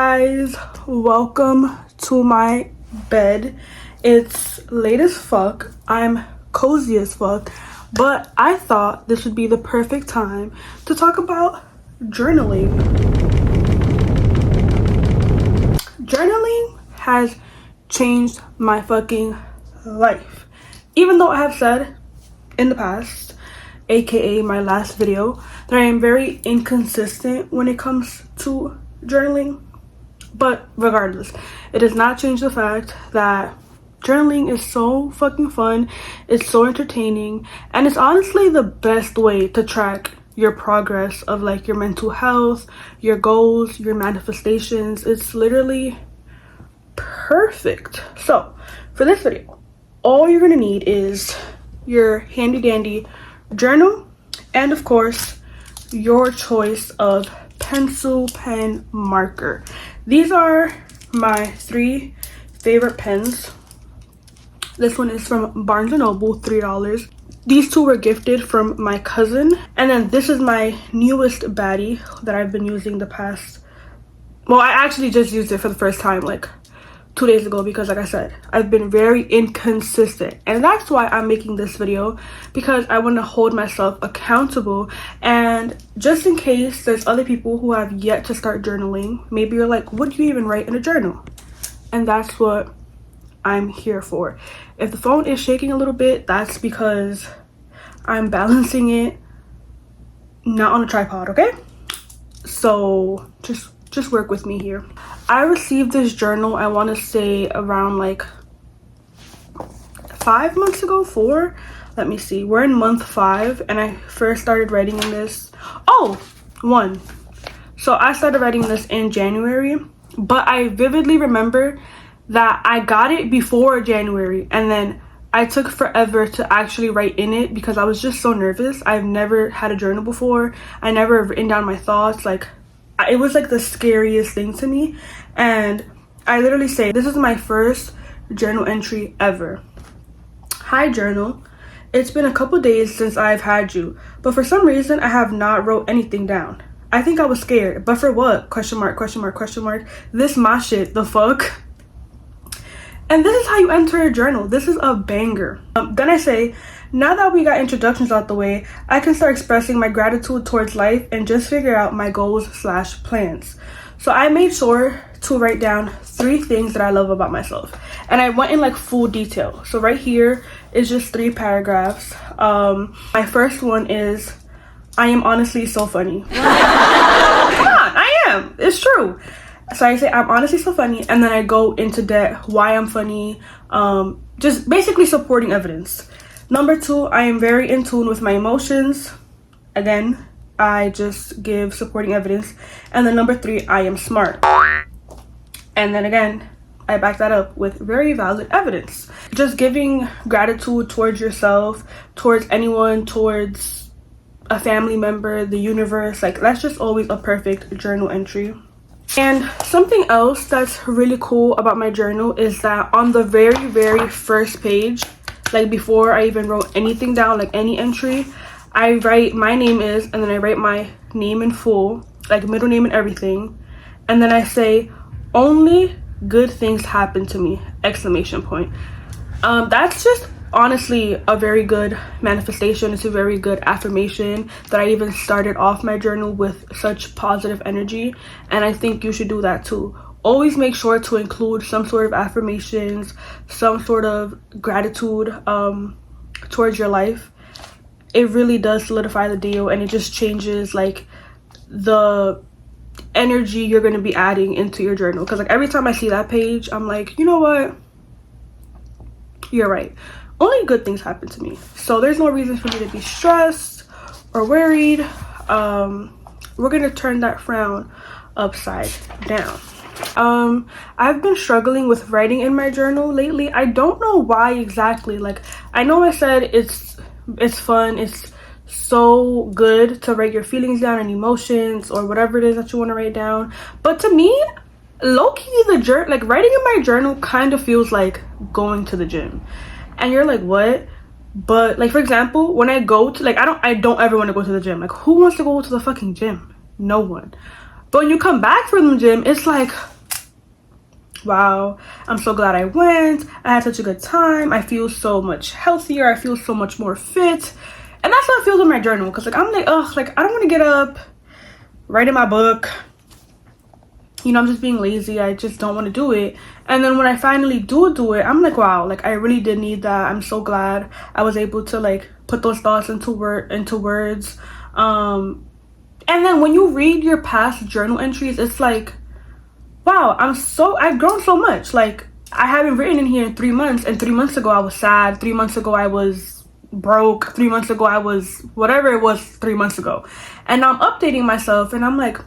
guys, welcome to my bed. It's late as fuck, I'm cozy as fuck, but I thought this would be the perfect time to talk about journaling. Journaling has changed my fucking life. Even though I have said in the past, aka my last video, that I am very inconsistent when it comes to journaling, but regardless, it does not change the fact that journaling is so fucking fun, it's so entertaining, and it's honestly the best way to track your progress of like your mental health, your goals, your manifestations. It's literally perfect. So for this video, all you're gonna need is your handy dandy journal and of course your choice of pencil, pen, marker. These are my three favorite pens. This one is from Barnes & Noble, $3. These two were gifted from my cousin. And then this is my newest baddie that I've been using the past, well, I actually just used it for the first time like 2 days ago because like I said, I've been very inconsistent, and that's why I'm making this video, because I want to hold myself accountable. And just in case there's other people who have yet to start journaling, maybe you're like, what do you even write in a journal? And that's what I'm here for. If the phone is shaking a little bit, that's because I'm balancing it not on a tripod, okay? So just work with me here. I received this journal, I want to say around like 5 months ago, 4. Let me see. We're in month 5 and I first started writing in this. Oh, 1. So I started writing this in January, but I vividly remember that I got it before January and then I took forever to actually write in it because I was just so nervous. I've never had a journal before. I never written down my thoughts. Like, it was like the scariest thing to me. And I literally say, this is my first journal entry ever. Hi journal, it's been a couple days since I've had you, but for some reason I have not wrote anything down. I think I was scared, but for what? Question mark, question mark, question mark. This my shit, the fuck? And this is how you enter a journal. This is a banger. Then I say, now that we got introductions out the way, I can start expressing my gratitude towards life and just figure out my goals/plans. So I made sure to write down 3 things that I love about myself. And I went in like full detail. So right here is just 3 paragraphs. My first one is, I am honestly so funny. Come on, I am. It's true. So I say, I'm honestly so funny. And then I go into depth why I'm funny. Just basically supporting evidence. Number 2, I am very in tune with my emotions. Again, I just give supporting evidence. And then number 3, I am smart. And then again, I back that up with very valid evidence. Just giving gratitude towards yourself, towards anyone, towards a family member, the universe. Like, that's just always a perfect journal entry. And something else that's really cool about my journal is that on the very, very first page, like before I even wrote anything down, like any entry, I write my name is, and then I write my name in full, like middle name and everything. And then I say, only good things happen to me, exclamation point. That's just honestly a very good manifestation. It's a very good affirmation that I even started off my journal with such positive energy. And I think you should do that too. Always make sure to include some sort of affirmations, some sort of gratitude towards your life. It really does solidify the deal, and it just changes like the energy you're going to be adding into your journal. Because like every time I see that page, I'm like, you know what, you're right, only good things happen to me, so there's no reason for me to be stressed or worried. We're gonna turn that frown upside down. I've been struggling with writing in my journal lately. I don't know why exactly. Like, I know I said it's fun, it's so good to write your feelings down and emotions or whatever it is that you want to write down, but to me, low-key, the journal, like writing in my journal kind of feels like going to the gym. And you're like, what? But like, for example, when I go to, like, I don't ever want to go to the gym. Like, who wants to go to the fucking gym? No one. But when you come back from the gym, it's like, wow, I'm so glad I went. I had such a good time. I feel so much healthier. I feel so much more fit. And that's how it feels in my journal. Because like I'm like, ugh, like I don't want to get up, write in my book. You know, I'm just being lazy. I just don't want to do it. And then when I finally do it, I'm like, wow, like I really did need that. I'm so glad I was able to like put those thoughts into words. And then when you read your past journal entries, it's like, wow, I've grown so much. Like I haven't written in here in 3 months, and 3 months ago I was sad. 3 months ago I was broke. 3 months ago I was whatever it was 3 months ago. And now I'm updating myself and I'm like,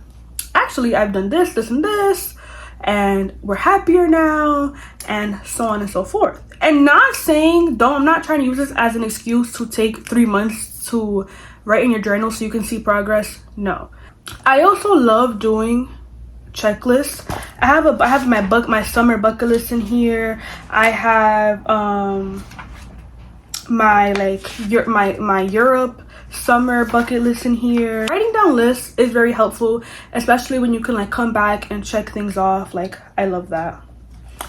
actually I've done this, this, and this, and we're happier now, and so on and so forth. And not saying, I'm not trying to use this as an excuse to take 3 months to write in your journal so you can see progress. No. I also love doing checklists. I have my summer bucket list in here. I have my Europe summer bucket list in here. Writing down lists is very helpful, especially when you can like come back and check things off. Like I love that.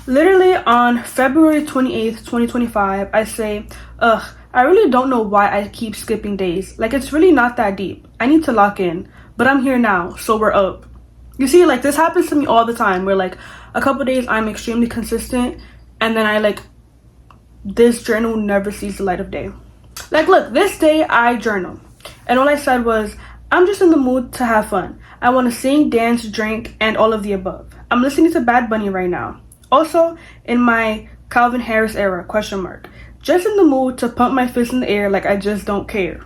Literally on February 28th, 2025, I say, I really don't know why I keep skipping days. Like it's really not that deep. I need to lock in, but I'm here now, so we're up. You see, like this happens to me all the time where like a couple days I'm extremely consistent, and then this journal never sees the light of day. Like look, this day I journal, and all I said was, I'm just in the mood to have fun. I want to sing, dance, drink, and all of the above. I'm listening to Bad Bunny right now. Also in my Calvin Harris era, ? Just in the mood to pump my fist in the air like I just don't care.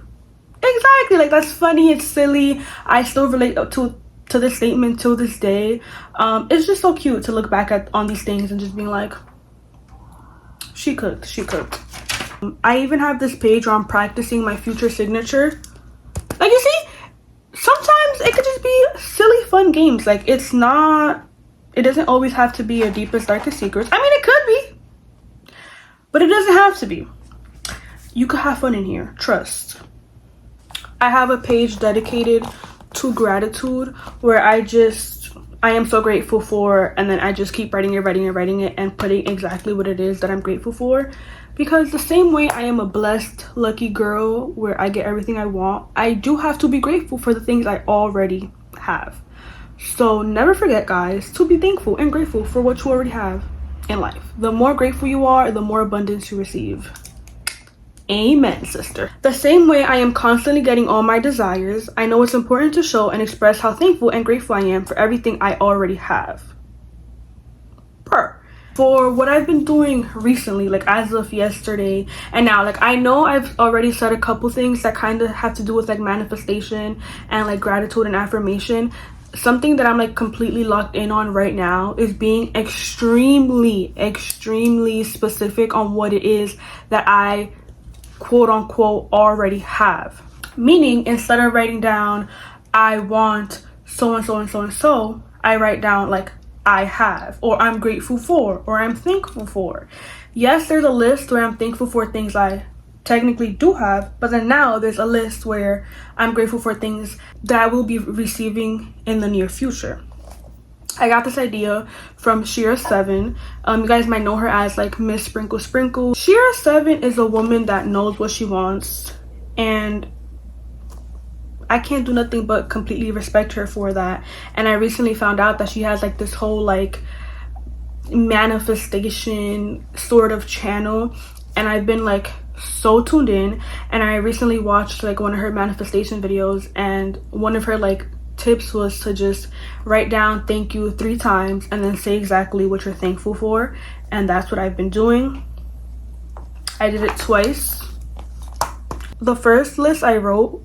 Exactly, like that's funny, it's silly. I still relate to this statement to this day. It's just so cute to look back on these things and just being like, she cooked. I even have this page where I'm practicing my future signature. Like you see, sometimes it could just be silly fun games. Like it doesn't always have to be your deepest, darkest secrets. I mean, it could be, but it doesn't have to be. You could have fun in here, trust. I have a page dedicated to gratitude where I am so grateful for, and then I just keep writing it and putting exactly what it is that I'm grateful for. Because the same way I am a blessed, lucky girl where I get everything I want, I do have to be grateful for the things I already have. So never forget, guys, to be thankful and grateful for what you already have in life. The more grateful you are, the more abundance you receive. Amen, sister. The same way I am constantly getting all my desires, I know it's important to show and express how thankful and grateful I am for everything I already have. For what I've been doing recently, like as of yesterday and now, like I know I've already said a couple things that kind of have to do with like manifestation and like gratitude and affirmation. Something that I'm like completely locked in on right now is being extremely specific on what it is that I quote unquote already have. Meaning, instead of writing down I want so and so and so and so, I write down like I have, or I'm grateful for, or I'm thankful for. Yes, there's a list where I'm thankful for things I technically do have, but then now there's a list where I'm grateful for things that I will be receiving in the near future. I got this idea from Shira7. You guys might know her as like Miss Sprinkle Sprinkle. Shira7 is a woman that knows what she wants, and I can't do nothing but completely respect her for that. And I recently found out that she has like this whole like manifestation sort of channel, and I've been like so tuned in. And I recently watched like one of her manifestation videos, and one of her like tips was to just write down thank you 3 times and then say exactly what you're thankful for. And that's what I've been doing. I did it twice. The first list I wrote,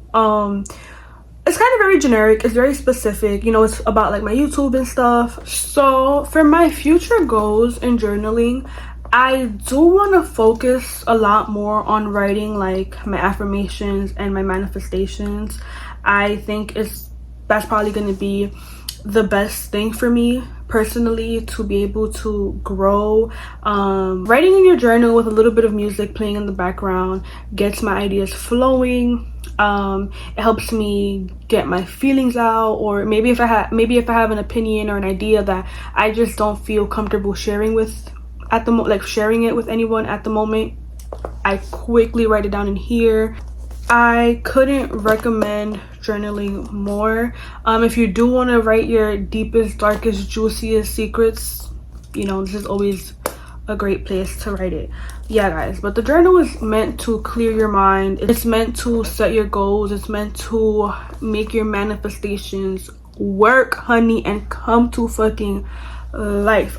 it's kind of very generic, it's very specific, you know, it's about like my YouTube and stuff. So for my future goals in journaling, I do want to focus a lot more on writing like my affirmations and my manifestations. I think that's probably going to be the best thing for me personally to be able to grow. Writing in your journal with a little bit of music playing in the background gets my ideas flowing. It helps me get my feelings out, or maybe if I have an opinion or an idea that I just don't feel comfortable sharing with at the sharing it with anyone at the moment, I quickly write it down in here. I couldn't recommend journaling more. If you do want to write your deepest, darkest, juiciest secrets, you know, this is always a great place to write it. Yeah guys, but the journal is meant to clear your mind. It's meant to set your goals. It's meant to make your manifestations work, honey, and come to fucking life.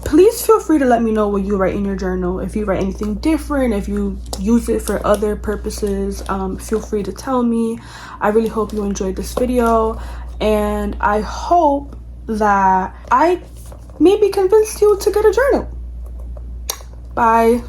Please feel free to let me know what you write in your journal. If you write anything different, if you use it for other purposes, feel free to tell me. I really hope you enjoyed this video, and I hope that I maybe convinced you to get a journal. Bye.